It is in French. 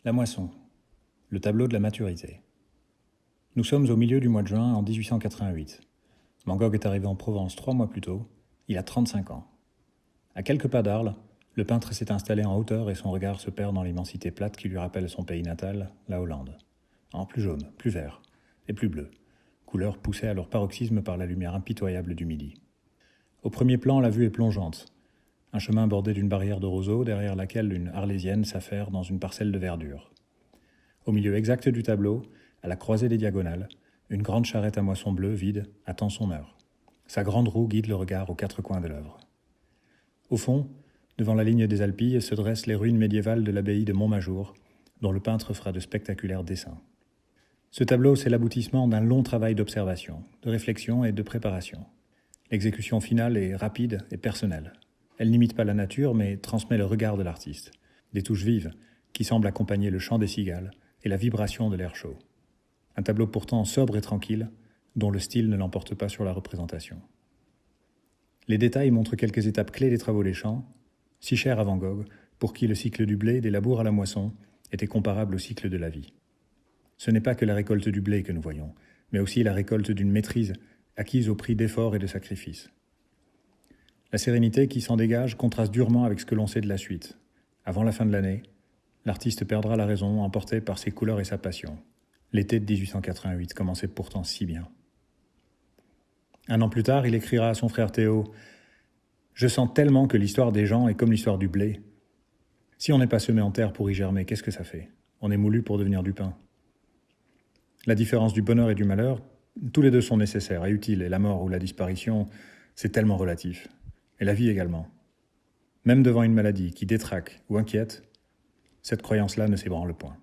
La moisson. Le tableau de la maturité. Nous sommes au milieu du mois de juin en 1888. Van Gogh est arrivé en Provence 3 mois plus tôt. Il a 35 ans. À quelques pas d'Arles, le peintre s'est installé en hauteur et son regard se perd dans l'immensité plate qui lui rappelle son pays natal, la Hollande. En plus jaune, plus vert et plus bleu, couleurs poussées à leur paroxysme par la lumière impitoyable du midi. Au premier plan, la vue est plongeante. Un chemin bordé d'une barrière de roseaux derrière laquelle une arlésienne s'affaire dans une parcelle de verdure. Au milieu exact du tableau, à la croisée des diagonales, une grande charrette à moisson bleue vide attend son heure. Sa grande roue guide le regard aux quatre coins de l'œuvre. Au fond, devant la ligne des Alpilles, se dressent les ruines médiévales de l'abbaye de Montmajour, dont le peintre fera de spectaculaires dessins. Ce tableau, c'est l'aboutissement d'un long travail d'observation, de réflexion et de préparation. L'exécution finale est rapide et personnelle. Elle n'imite pas la nature, mais transmet le regard de l'artiste. Des touches vives, qui semblent accompagner le chant des cigales et la vibration de l'air chaud. Un tableau pourtant sobre et tranquille, dont le style ne l'emporte pas sur la représentation. Les détails montrent quelques étapes clés des travaux des champs, si chers à Van Gogh, pour qui le cycle du blé, des labours à la moisson, était comparable au cycle de la vie. Ce n'est pas que la récolte du blé que nous voyons, mais aussi la récolte d'une maîtrise acquise au prix d'efforts et de sacrifices. La sérénité qui s'en dégage contraste durement avec ce que l'on sait de la suite. Avant la fin de l'année, l'artiste perdra la raison, emporté par ses couleurs et sa passion. L'été de 1888 commençait pourtant si bien. Un an plus tard, il écrira à son frère Théo « Je sens tellement que l'histoire des gens est comme l'histoire du blé. Si on n'est pas semé en terre pour y germer, qu'est-ce que ça fait? On est moulu pour devenir du pain. » La différence du bonheur et du malheur, tous les deux sont nécessaires et utiles, et la mort ou la disparition, c'est tellement relatif. Et la vie également. Même devant une maladie qui détraque ou inquiète, cette croyance-là ne s'ébranle point.